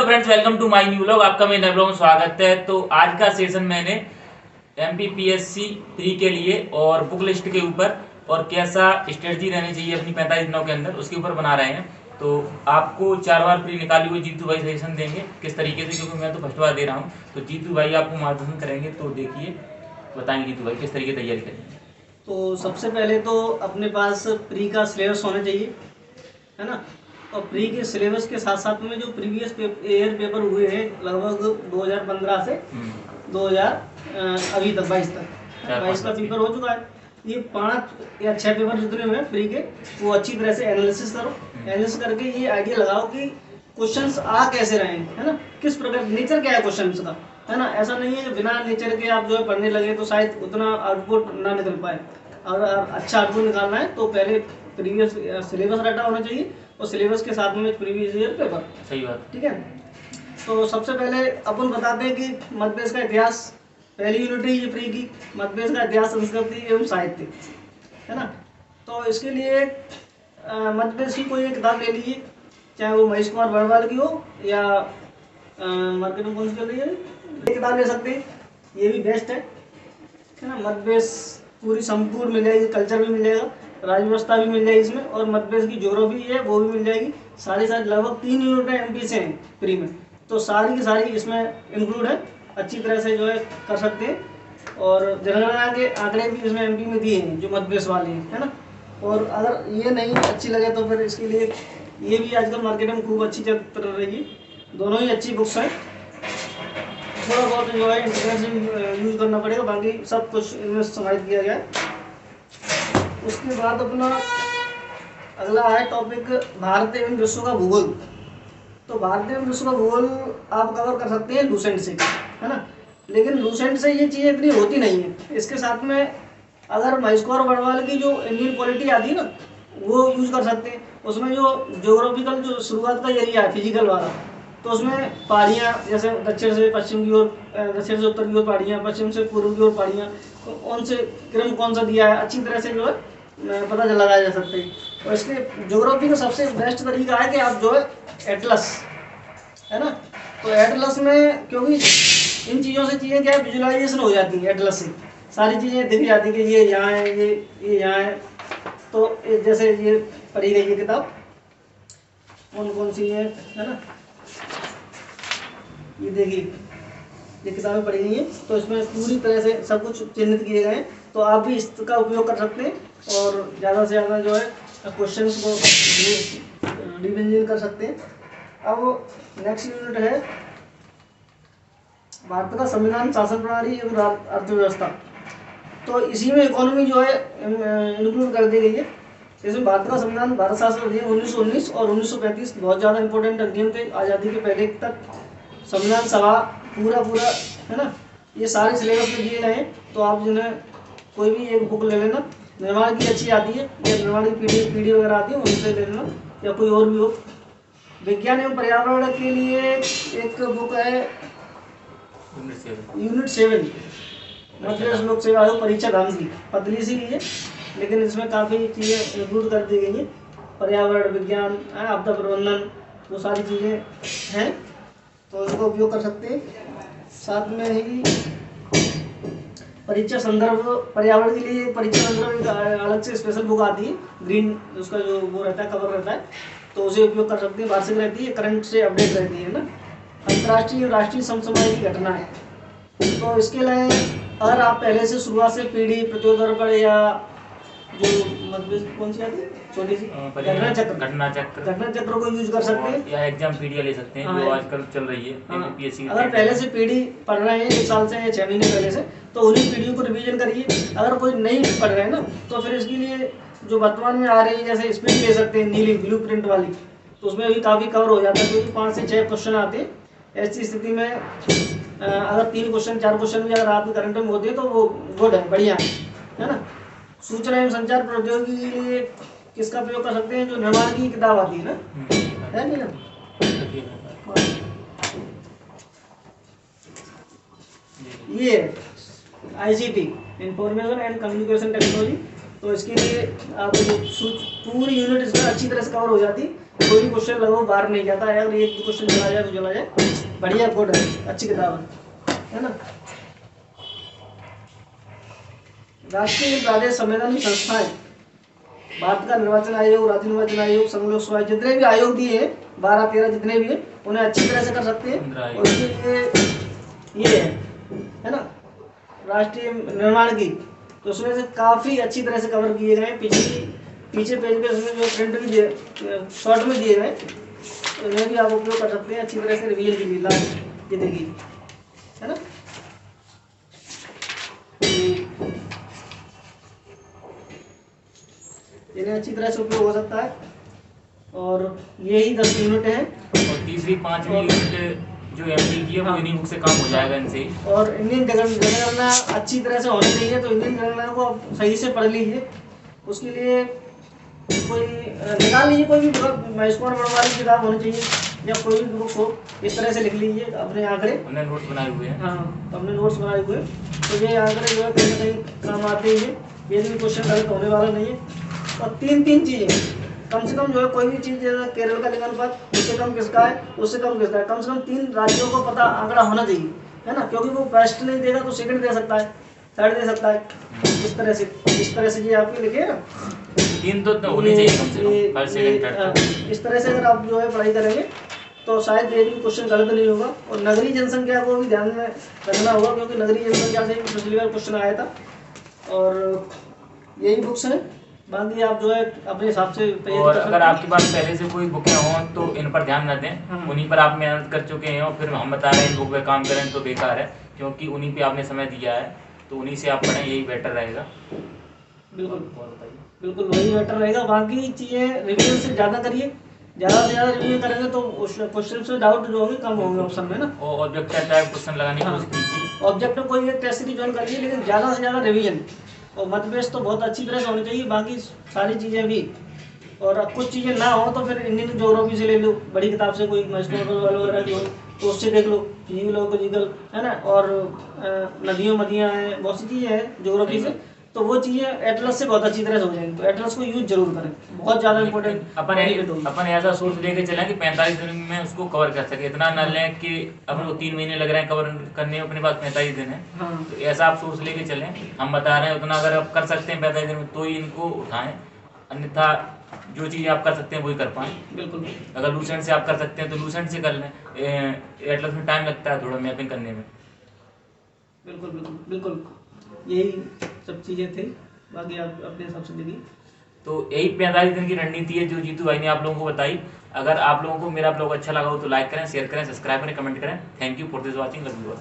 Friends, welcome to my new vlog. आपका मेरे blog में स्वागत है। तो आज का सेशन मैंने एमपीपीएससी प्री के लिए और बुक लिस्ट के ऊपर और कैसा स्ट्रेटजी रहनी चाहिए अपनी 45 दिनों के अंदर उसके ऊपर बना रहे हैं। तो आपको 4 बार प्री निकाली हुई जीतू भाई सजेशन देंगे किस तरीके से, क्योंकि मैं तो फर्स्ट बार दे रहा हूँ। तो जीतू भाई आपको मार्गदर्शन करेंगे, तो देखिए बताएंगे जीतू भाई किस तरीके की तैयारी करेंगे। तो सबसे पहले तो अपने पास प्री का सिलेबस होना चाहिए, है ना। और प्री के सिलेबस के साथ साथ में जो प्रीवियस ईयर पेपर हुए हैं लगभग 2015 से 2000 अभी तक 22 का पेपर हो चुका है। ये 5 या 6 पेपर जितने हुए हैं प्री के, वो अच्छी तरह से एनालिसिस करो। एनालिसिस करके ये आइडिया लगाओ कि क्वेश्चंस आ कैसे रहे हैं, है ना, किस प्रकार नेचर क्या है क्वेश्चंस का, है ना। ऐसा नहीं है कि बिना नेचर के आप जो है पढ़ने लगे तो शायद उतना आउटपुट ना निकल पाए। अगर अच्छा आउटपुट निकालना है तो पहले प्रीवियस सिलेबस रटा होना चाहिए और सिलेबस के साथ में प्रीवियस ईयर पेपर। सही बात, ठीक है। तो सबसे पहले अपन बताते हैं कि मध्य प्रदेश का इतिहास, पहली यूनिट है ये प्री की, मध्य प्रदेश का इतिहास, संस्कृति एवं साहित्य, है ना। तो इसके लिए मध्य प्रदेश की कोई एक किताब ले लीजिए, चाहे वो महेश कुमार बर्णवाल की हो या मार्केट में कौन सी चल रही है, ये किताब ले सकते हैं, ये भी बेस्ट है ना। मध्य प्रदेश पूरी संपूर्ण मिल जाएगी, कल्चर भी मिल जाएगा, राजव्यवस्था भी मिल जाएगी इसमें, और मध्य प्रदेश की ज्योग्राफी है वो भी मिल जाएगी। सारी लगभग 3 यूनिट एमपी से हैं प्री में, तो सारी की सारी इसमें इंक्लूड है, अच्छी तरह से जो है कर सकते हैं। और जनगणना के आंकड़े भी इसमें एमपी में दिए हैं जो मध्य प्रदेश वाले हैं, है ना। और अगर ये नहीं अच्छी लगे तो फिर इसके लिए ये भी आजकल मार्केट में खूब अच्छी चल रही है, दोनों ही अच्छी बुक्स हैं। थोड़ा बहुत जो है इंटरनेट से यूज करना पड़ेगा, बाकी सब कुछ इनमें समाहित किया गया है। उसके बाद अपना अगला है टॉपिक भारत एवं विश्व का भूगोल। तो भारत एवं विश्व का भूगोल आप कवर कर सकते हैं लूसेंट से, है ना। लेकिन लूसेंट से ये चीज़ें इतनी होती नहीं है। इसके साथ में अगर महेश कुमार बर्णवाल की जो इंडियन पॉलिटी आती है ना, वो यूज कर सकते हैं। उसमें जो ज्योग्राफिकल जो शुरुआत का एरिया है फिजिकल वाला, तो उसमें पहाड़ियाँ जैसे दक्षिण से पश्चिम की ओर, दक्षिण से उत्तर की ओर पहाड़ियाँ, पश्चिम से पूर्व की ओर पहाड़ियाँ, कौन से क्रम कौन सा दिया है, अच्छी तरह से जो है पता लगाया जा सकता है। और इसके ज्योग्राफी का सबसे बेस्ट तरीका है कि आप जो है एटलस, है ना। तो एटलस में क्योंकि इन चीज़ों से चीज़ें क्या है विजुअलाइजेशन हो जाती है, एटलस से सारी चीज़ें दिख जाती है कि ये यहाँ है, ये यहाँ है। तो जैसे ये पढ़ी गई है किताब, कौन कौन सी है ना, ये देखिए ये किताबें पढ़ी गई हैं, तो इसमें पूरी तरह से सब कुछ चिन्हित किए गए हैं। तो आप भी इसका उपयोग कर सकते हैं और ज़्यादा से ज़्यादा जो है क्वेश्चंस को रिविजन कर सकते हैं। अब नेक्स्ट यूनिट है भारत का संविधान, शासन प्रणाली एवं अर्थव्यवस्था। तो इसी में इकोनॉमी जो है इंक्लूड कर दी गई है। इसमें भारत का संविधान, भारत शासन अधिनियम 1919 और 1935 बहुत ज़्यादा इंपॉर्टेंट अधिनियम थे। आज़ादी के पहले तक संविधान सभा पूरा है ना, ये सारे सिलेबस में दिए गए हैं। तो आप जिन्हें कोई भी एक बुक ले लेना, निर्माण की अच्छी आती है या निर्माण की पीडी वगैरह आती है उनसे ले लेना, या कोई और भी हो। विज्ञान एवं पर्यावरण के लिए एक बुक है यूनिट 7 मध्य प्रदेश लोक सेवा आयोग परीक्षा धाम की, पतली सी है लेकिन इसमें काफ़ी चीज़ें इंक्लूड कर दी गई हैं। पर्यावरण विज्ञान, आपदा प्रबंधन, वो सारी चीज़ें हैं, तो इसका उपयोग कर सकते हैं। साथ में ही परीक्षा संदर्भ, पर्यावरण के लिए परीक्षा संदर्भ अलग से स्पेशल बुक आती है, ग्रीन उसका जो वो रहता है, कवर रहता है, तो उसे उपयोग कर सकते हैं। वार्षिक रहती है, करंट से अपडेट रहती है ना। अंतर्राष्ट्रीय और राष्ट्रीय समसामयिक की घटना है। तो इसके लिए अगर आप पहले से शुरुआत से पीढ़ी प्रत्योदर्पण या जो मध्य कौन सी आती है छोटी सी घटना चक्र को यूज कर सकते हैं, या एग्जाम पीढ़ियाँ ले सकते हैं जो आजकल चल रही है एमपीएससी। अगर पहले से पीढ़ी पढ़ रहे हैं 1 साल से या 6 महीने पहले से, तो उन्हीं पीढ़ियों को रिवीजन करिए। अगर कोई नहीं पढ़ रहे हैं ना, तो फिर इसके लिए जो वर्तमान में आ रही है जैसे स्पीड ले सकते हैं नीली ब्लू प्रिंट वाली, तो उसमें भी काफ़ी कवर हो जाता है, क्योंकि 5 से 6 क्वेश्चन आते हैं। ऐसी स्थिति में अगर 3 क्वेश्चन 4 क्वेश्चन भी अगर आपके करंट में होते हैं तो वो गुड है, बढ़िया है ना। सूचना एवं संचार प्रौद्योगिकी के लिए किसका प्रयोग कर सकते हैं, जो निर्माण की किताब आती है ना, है नहीं ना। ये ICT information and communication technology, तो इसके लिए आप पूरी यूनिट इसमें अच्छी तरह से कवर हो जाती, कोई भी क्वेश्चन लगभग बाहर नहीं जाता है। अगर एक क्वेश्चन चला जाए तो चला जाए, बढ़िया गुड है, अच्छी किताब है ना। राष्ट्रीय प्रादेशिक संवैधानिक संस्थाएं, भारत का निर्वाचन आयोग, राज्य निर्वाचन आयोग, संघ लोक सेवा, जितने भी आयोग दिए हैं 12-13 जितने भी हैं, उन्हें अच्छी तरह से कर सकते हैं। और ये है ना राष्ट्रीय निर्माण की, तो उसमें से काफ़ी अच्छी तरह से कवर किए गए। पीछे पेज पे उसमें जो प्रिंट भी दिए, शॉर्ट में दिए गए, उन्हें भी आप उपयोग कर सकते हैं अच्छी तरह से रिवीजन के लिए लास्ट जिंदगी, है ना। इन्हें अच्छी तरह से उपयोग हो सकता है। और यही 10 यूनिट है। और तीसरी 5वीं यूनिट जो एमपी की है वो इन्हीं बुक से काम हो जाएगा इनसे। और इंडियन जनगणना अच्छी तरह से होनी चाहिए, तो इंडियन जनगणना को आप सही से पढ़ लीजिए। उसके लिए कोई निकाल लीजिए, कोई भी महेश कुमार वर्मा की किताब होनी चाहिए, या कोई भी बुक हो, इस तरह से लिख लीजिए अपने आंकड़े। हमने नोट्स बनाए हुए हैं। हाँ, हमने नोट्स बनाए हुए हैं, तो ये आंकड़े जो है कहीं ना कहीं काम आते हैं। ये भी क्वेश्चन गलत होने वाला नहीं है। और 3 चीज़ें कम से कम जो है, कोई भी चीज़ जैसे केरल का लिंगानुपात उससे कम किसका है, उससे कम किसका है, कम से कम 3 राज्यों को पता आंकड़ा होना चाहिए, है ना। क्योंकि वो फर्स्ट नहीं देगा तो सेकंड दे सकता है, थर्ड दे सकता है। इस तरह से ये आपके लिखे ना 3 तो होनी चाहिए कम से कम, फर्स्ट सेकंड थर्ड। इस तरह से अगर आप जो है पढ़ाई करेंगे तो शायद ये भी क्वेश्चन गलत नहीं होगा। और नगरीय जनसंख्या को भी ध्यान में रखना होगा, क्योंकि नगरीय जनसंख्या से पिछली बार क्वेश्चन आया था। और यही बुक्स हैं, बाकी आप जो है अपने हिसाब से। और अगर आपके पास पहले से कोई बुकें हों तो इन पर ध्यान न दें। उन्हीं पर आप मेहनत कर चुके हैं और फिर हम बता रहे हैं इन बुक पे काम करें तो बेकार है, क्योंकि उन्हीं पे आपने समय दिया है, तो उन्हीं से आप पढ़ें, यही बेटर रहेगा। बिल्कुल वही बेटर रहेगा। बाकी चीज़ें रिवीजन से ज़्यादा करिए, ज़्यादा से ज़्यादा रिवीजन करेंगे तो क्वेश्चन से डाउट जो होंगे कम होंगे ऑप्शन में ना। और ऑब्जेक्टिव टाइप क्वेश्चन लगाने की कोशिश कीजिए। ऑब्जेक्टिव कोई एक टेस्ट सीरीज ज्वाइन करिए, लेकिन ज़्यादा से ज़्यादा रिवीजन। और मत बेस तो बहुत अच्छी तरह से होनी चाहिए, बाकी सारी चीज़ें भी। और अब कुछ चीज़ें ना हो तो फिर इंडियन ज्योग्राफी से ले लो, बड़ी किताब से कोई मैस्टोरियल वगैरह की हो तो उससे देख लो, जियोलॉजिकल है ना। और नदियाँ हैं, बहुत सी चीज़ें हैं ज्योग्राफी से, तो वो चीज़ें एटलस से बहुत अच्छी तरह से हो जाएंगी। तो एटलस को यूज जरूर करें, बहुत ज़्यादा इंपॉर्टेंट। अपन ऐसा सोच लेके चलें कि 45 दिन में उसको कवर कर सके, इतना न लें कि अपन को 3 महीने लग रहे हैं कवर करने में, अपने पास 45 दिन है। हाँ। तो ऐसा आप सोच लेके चलें, हम बता रहे हैं उतना अगर आप कर सकते हैं 45 दिन में तो ही इनको उठाएं, अन्यथा जो चीज़ आप कर सकते हैं वही कर पाएँ। बिल्कुल। अगर लूसेंट से आप कर सकते हैं तो लूसेंट से कर लें, एटलस में टाइम लगता है थोड़ा मैपिंग करने में। बिल्कुल यही सब चीज़ें थी, बाकी आप अपने हिसाब से देखिए। तो यही 45 दिन की रणनीति है जो जीतू भाई ने आप लोगों को बताई। अगर आप लोगों को मेरा ब्लॉग अच्छा लगा हो तो लाइक करें, शेयर करें, सब्सक्राइब करें, कमेंट करें। Thank you for this watching. Love you all.